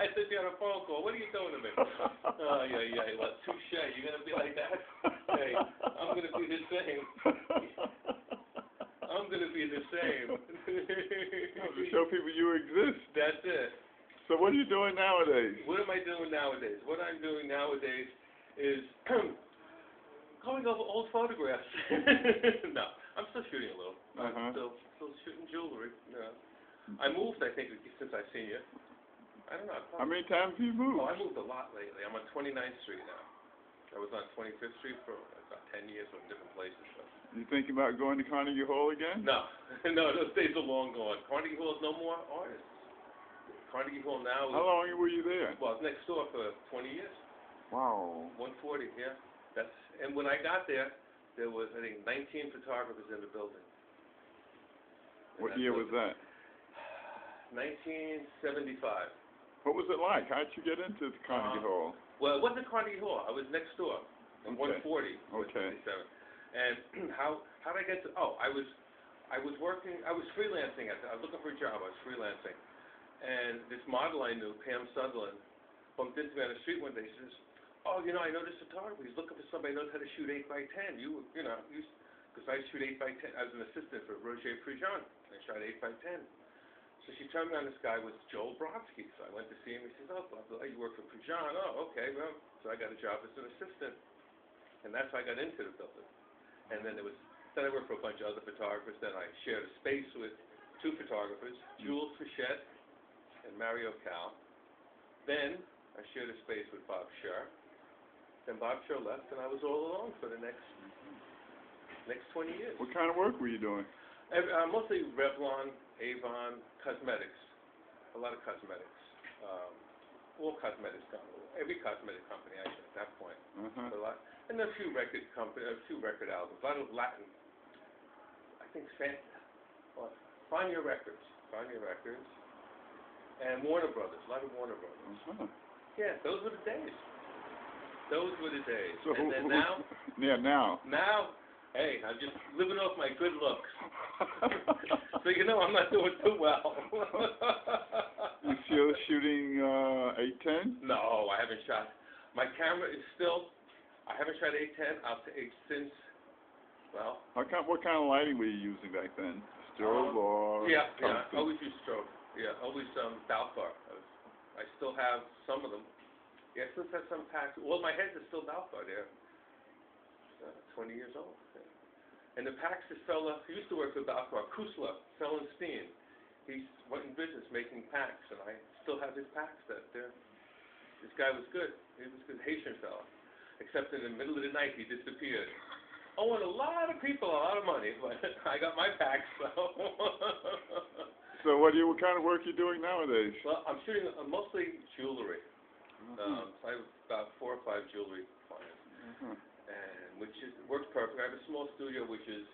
I said you had a phone call. What are you doing to me? Oh, yeah. Well, touche. You're going to be like that? Hey, I'm going to be the same. I'm going to be the same. To show people you exist. That's it. So what are you doing nowadays? What am I doing nowadays? What I'm doing nowadays is going over old photographs. No, I'm still shooting a little. I'm still shooting jewelry. Yeah. I moved, I think, since I've seen you. I don't know. How many times have you moved? Oh, I moved a lot lately. I'm on 29th Street now. I was on 25th Street for about 10 years from different places. So. You thinking about going to Carnegie Hall again? No. No, those days are long gone. Carnegie Hall is no more artists. Carnegie Hall now is... How long were you there? Well, I was next door for 20 years. Wow. 140, yeah. And when I got there, there was, I think, 19 photographers in the building. What year was that? 1975. What was it like? How did you get into the Carnegie Hall? Well, it wasn't Carnegie Hall. I was next door on 140. Okay. And how did I get to? Oh, I was working. I was freelancing I was looking for a job. I was freelancing, and this model I knew, Pam Sutherland, bumped into me on the street one day. She says, "Oh, I know this photographer. He's looking for somebody who knows how to shoot 8x10. Because I shoot 8x10. I was an assistant for Roger Prigent. I shot 8x10." So she turned me on this guy was Joel Brodsky. So I went to see him. He says, "Oh, blah, blah, you work for Prigent. Oh, okay. Well," so I got a job as an assistant, and that's how I got into the building. And then I worked for a bunch of other photographers. Then I shared a space with two photographers, Jules Fichette and Mario Cal. Then I shared a space with Bob Scher. Then Bob Scher left, and I was all alone for the next 20 years. What kind of work were you doing? Mostly Revlon, Avon, cosmetics. A lot of cosmetics. All cosmetics companies. Every cosmetic company, actually, at that point. A lot. And a few record albums. A lot of Latin. I think Fania Records. And Warner Brothers. A lot of Warner Brothers. Yeah, those were the days. So and then now? Yeah, now. Now, hey, I'm just living off my good looks. So I'm not doing too well. You still shooting 810? No, I haven't shot. My camera is still. I haven't shot 810 since. Well. What kind of lighting were you using back then? Strobe or? Yeah. Always use strobe. Yeah, always Balfour. I still have some of them. Yeah, I still have some packs. Well, my heads are still Balfour there. 20 years old. Yeah. And the packs, this fella, he used to work for Balfour, Kusla, Fellenstein. He went in business making packs, and I still have his packs that there. This guy was good. He was a good Haitian fella. Except in the middle of the night, he disappeared. Owing a lot of people a lot of money, but I got my packs, so. So what kind of work are you doing nowadays? Well, I'm shooting mostly jewelry. So I have about 4 or 5 jewelry clients, and which works perfect. I have a small studio which is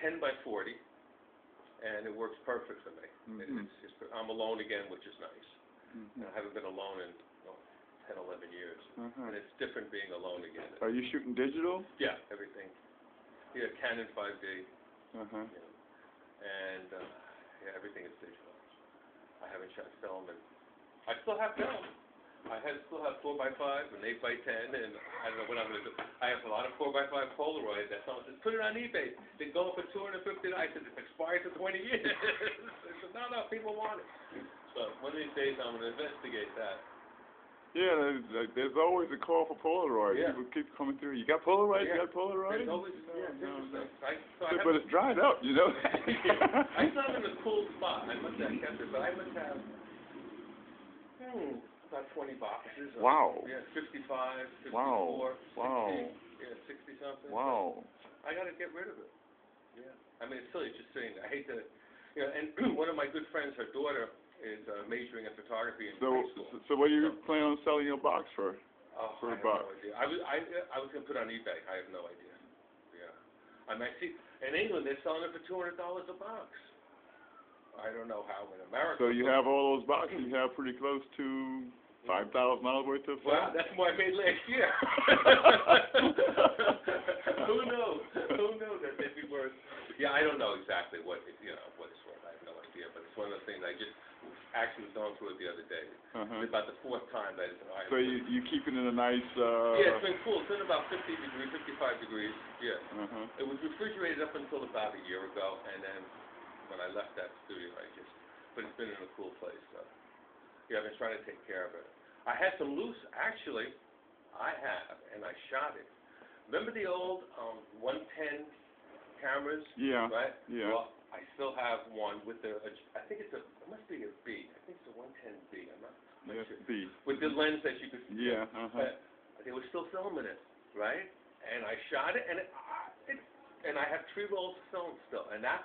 10 by 40, and it works perfect for me. I'm alone again, which is nice. I haven't been alone in 10, 11 years, and it's different being alone again. Are you shooting digital? Yeah, everything. Yeah, Canon 5D. And everything is digital. I haven't shot film, and I still have film. Still have 4x5 and 8x10, and I don't know what I'm going to do. I have a lot of 4x5 Polaroid that someone says, put it on eBay. They go for $250. I said, it's expired for 20 years. I said, no, people want it. So one of these days I'm going to investigate that. Yeah, there's always a call for Polaroid. Yeah. People keep coming through. You got Polaroid? Yeah. You got Polaroid? There's always, But it's dried up, I still have it in a cool spot. I must have kept it, but I must have about 20 boxes. Wow. Yeah, 55, 54, Wow. 60. Wow. Yeah, 60 something. Wow. I got to get rid of it. Yeah. I mean, it's silly just saying that. I hate to, and one of my good friends, her daughter, is majoring in photography in high school. So what do you plan on selling your box for? For a box? No idea. I was going to put it on eBay. I have no idea. Yeah. I see, in England, they're selling it for $200 a box. I don't know how in America. So you have all those boxes. You have pretty close to $5,000 worth of. Well, that's more I made last year. Who knows? Who knows that they'd be worth? Yeah, I don't know exactly what it's worth. I have no idea. But it's one of the things I actually was going through it the other day. Uh-huh. It's about the 4th time that it's an iron. So you keep it in a nice, Yeah, it's been cool. It's been about 50 degrees, 55 degrees, yeah. Uh-huh. It was refrigerated up until about a year ago, and then when I left that studio, but it's been in a cool place, so. Yeah, I've been trying to take care of it. I had some loose, actually, and I shot it. Remember the old 110 cameras? Yeah. Right? Yeah. Well, I still have one with I think it must be a B. I think it's a 110B. I'm not sure. B. With the lens that you could. Yeah. Uh-huh. They were still filming it, right? And I shot it, and and I have 3 rolls of film still, and that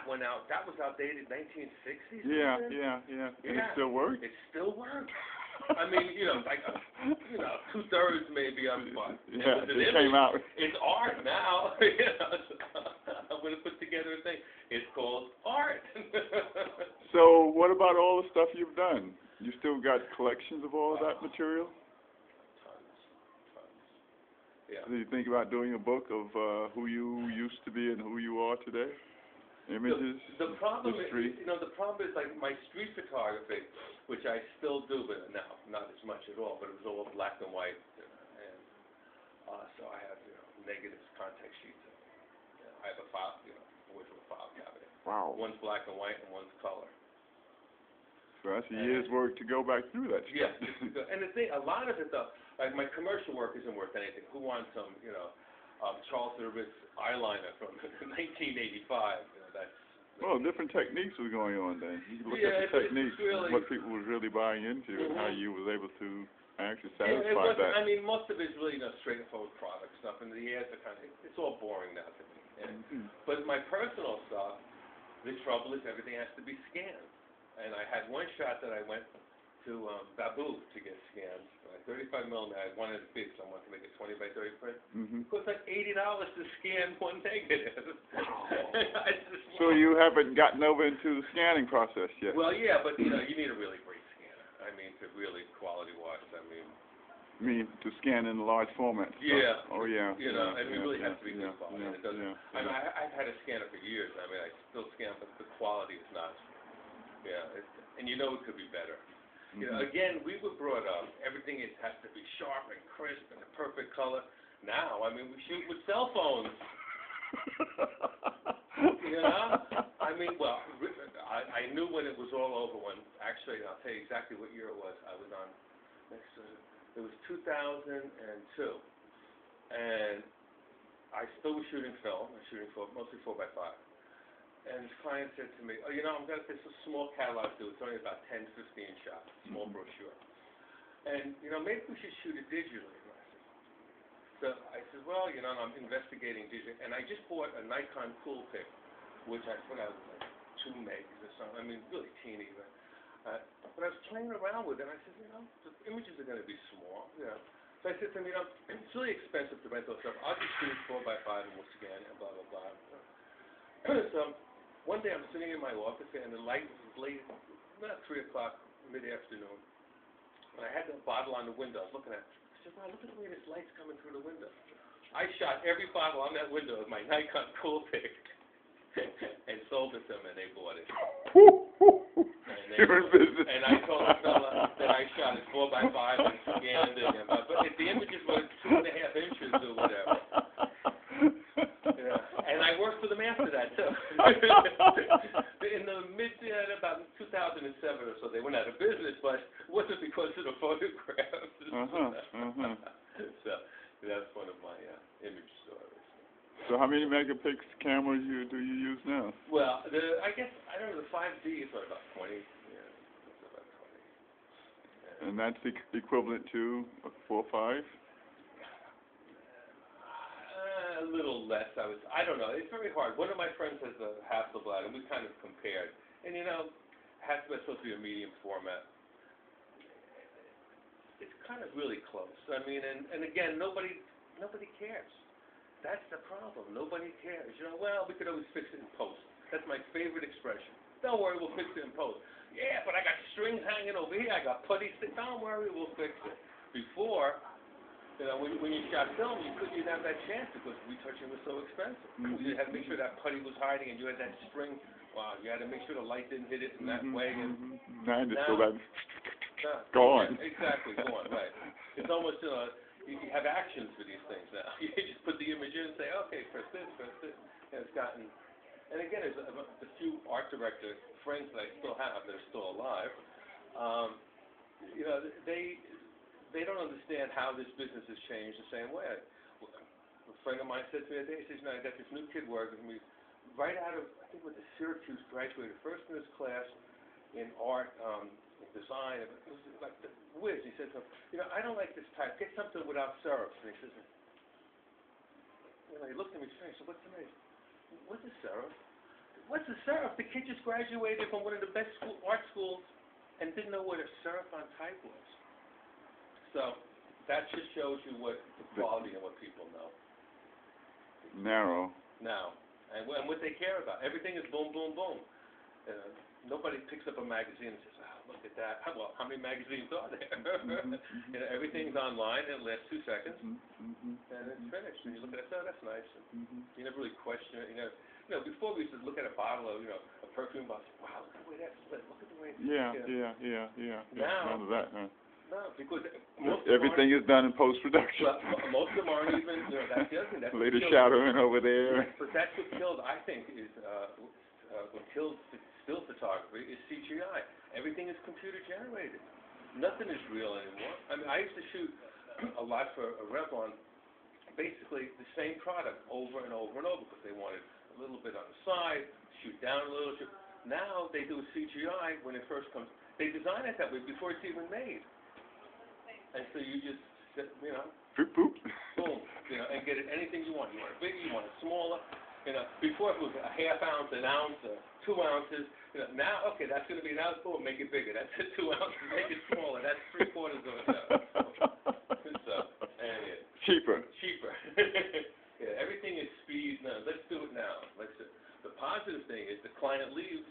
went out. That was outdated, 1960s. Yeah. And it still works? It still works. I mean, like 2/3 maybe I'm fine. Yeah, it came out. It's art now. I'm going to put together a thing. It's called art. So what about all the stuff you've done? You still got collections of all of that material? Tons. Yeah. Do you think about doing a book of who you used to be and who you are today? Images, the problem history? is, the problem is like my street photography, which I still do, but now not as much at all. But it was all black and white, and so I have negatives, contact sheets. I have a file, original file cabinet. Wow. One's black and white and one's color. So that's a year's work to go back through that stuff. Yeah, and the thing, a lot of it though, like my commercial work isn't worth anything. Who wants some, Charles Service eyeliner from 1985? Well, different techniques were going on then. You look Yeah, at the techniques, really, what people was really buying into, and how you was able to actually Yeah, satisfy that. I mean, most of it's really straightforward product stuff, and the ads are it's all boring now to me. But my personal stuff, the trouble is everything has to be scanned. And I had one shot that I went to Babu to get scanned, 35 millimeter. I wanted it big, so I wanted to make a 20 by 30 print. It cost like $80 to scan one negative. So you haven't gotten over into the scanning process yet? Well, yeah, but you need a really great scanner. I mean, to really quality watch. I mean, to scan in large formats. Yeah. Oh yeah. It really has to be good quality. Yeah, It doesn't. I mean, I've had a scanner for years. I mean, I still scan, but the quality is not. Yeah, and it could be better. Again, we were brought up, everything has to be sharp and crisp and the perfect color. Now, I mean, we shoot with cell phones. I mean, well, I knew when it was all over when, actually, I'll tell you exactly what year it was. I was on, it was 2002. And I still was shooting film. I was shooting mostly 4x5. And this client said to me, I'm going to, this is a small catalog, too. It's only about 10, 15 shots, small brochure. And, maybe we should shoot it digitally. So I said, well, I'm investigating digital. And I just bought a Nikon Coolpix, which I forgot was like 2 megs or something. I mean, really teeny. But I was playing around with it, and I said, the images are going to be small. So I said to him, it's really expensive to rent those stuff. I'll just shoot 4x5 and we'll scan it, and blah, blah, blah. So one day I'm sitting in my office, and the light was late, about 3 o'clock, mid-afternoon. And I had the bottle on the window. I was looking at it. I said, wow, look at the way this light's coming through the window. I shot every bottle on that window with my Nikon Coolpix and sold it to them, and they bought it. And I told the fella that I shot it 4x5 and scanned it. But the images were 2.5 inches or whatever. And I worked for them after that, too. In the about 2007 or so, they went out of business, but it wasn't because of the photographs. So that's one of my image stories. So how many megapixel cameras do you use now? Well, I guess, I don't know, the 5D is about 20. Yeah, it's about 20. And that's equivalent to a 4.5? A little less. I don't know. It's very hard. One of my friends has a Hasselblad, and we kind of compared. And Hasselblad's supposed to be a medium format. It's kind of really close. I mean, and again, nobody cares. That's the problem. Nobody cares. Well, we could always fix it in post. That's my favorite expression. Don't worry, we'll fix it in post. Yeah, but I got strings hanging over here. I got putty sticks. Don't worry, we'll fix it. Before, when you shot film, you couldn't have that chance because retouching was so expensive. You had to make sure that putty was hiding, and you had that string wow, you had to make sure the light didn't hit it in that way, and Now just now, go back. no, Gone. yeah, exactly, gone, right. It's almost, you have actions for these things now. You just put the image in and say, okay, press this, and it's gotten, and again, there's a few art director friends that I still have that are still alive. You know, they don't understand how this business has changed the same way. A friend of mine said to me the other day, he says, "No, I got this new kid working with me, right out of, I think, with the Syracuse graduated, first in his class in art, design. It was like the whiz." He said to him, "You know, I don't like this type. Get something without serifs." And he says, you know, he looked at me straight. He said, "What's the name? What's a serif? What's a serif? The kid just graduated from one of the best art schools and didn't know what a serif on type was." So that just shows you what the quality and what people know. Narrow. Now, and what they care about. Everything is boom, boom, boom. Nobody picks up a magazine and says, "Oh, look at that." Well, how many magazines are there? You know, everything's online in the last 2 seconds, and it's finished. And you look at it, oh, that's nice. And you never really question it. You know, before we used to look at a bottle of, you know, a perfume bottle. Wow, look at the way that's lit. Look at the way. Yeah. Now, None of that, huh? no, because most everything is done in post-production. Well, most of them aren't even. You know, that's the other thing. That's Later shadowing over there. But that's what killed. I think is what kills still photography is CGI. Everything is computer generated. Nothing is real anymore. I mean, I used to shoot a lot for a Revlon, basically the same product over and over and over because they wanted a little bit on the side, shoot down a little. Now they do a CGI when it first comes. They design it that way before it's even made. And so you just, you know, Poop, poop. boom, you know, and get it anything you want. You want it bigger, you want it smaller. You know, before it was a half ounce, an ounce, 2 ounces. You know, now, okay, that's going to be an ounce. Boom, make it bigger. That's 2 ounces. Make it smaller. That's 3/4 of an ounce. So, and cheaper. Yeah, everything is speed. No, let's do it now. The positive thing is the client leaves,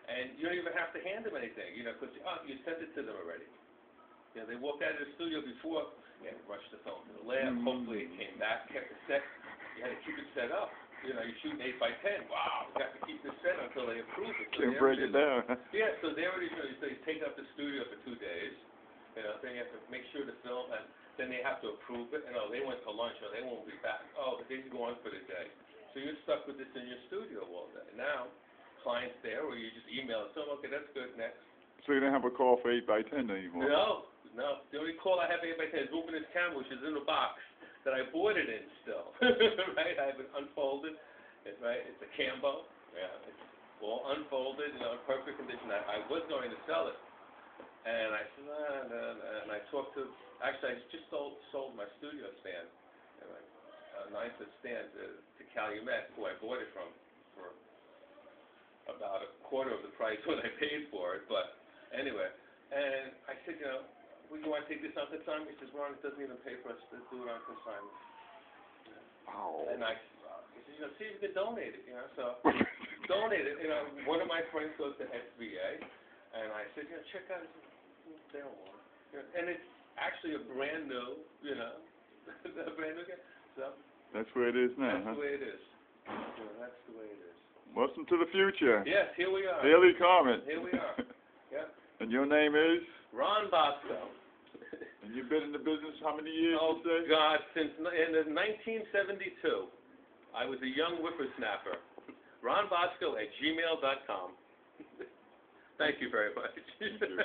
and you don't even have to hand them anything. You know, because you sent it to them already. You know, they walked out of the studio before, rushed the film to the lab. Hopefully it came back, kept it set. You had to keep it set up. You know, you're shooting 8x10. Wow, you got to keep this set until they approve it. So can't break it down. Yeah, so they already, you know, so you take up the studio for 2 days. You know, then you have to make sure the film, and then they have to approve it. And they went to lunch, or they won't be back. Oh, but they're gone for the day. So you're stuck with this in your studio all day. Now, client's there, or you just email it to them. Okay, that's good. Next. So you don't have a call for 8x10 anymore? No. The only call I have 8x10 is moving this camera, which is in a box that I bought it in still. Right? I have it unfolded. Right? It's a Cambo. Yeah. It's all unfolded, you know, in perfect condition. I was going to sell it. And I said, no. And I talked to, actually, I just sold my studio stand, a 9-foot stand to Calumet, who I bought it from for about a quarter of the price when I paid for it. But anyway, and I said, you know, we want to take this on consignment. He says, "Ron, it doesn't even pay for us to do it on consignment." Wow. And he said, you know, see if you can donate it, you know. So donate it. You know, one of my friends goes to SVA, and I said, you know, check out his, they don't want it. You know, and it's actually a brand new, you know, a brand new guy. So that's where it is now, That's the way it is. You know, that's the way it is. Welcome to the future. Yes, here we are. Daily Comment. Here we are. Yep. And your name is? Ron Bosco. And you've been in the business how many years, Oh, you say? God, since in 1972. I was a young whippersnapper. RonBosco@gmail.com. Thank you very much. Thank you.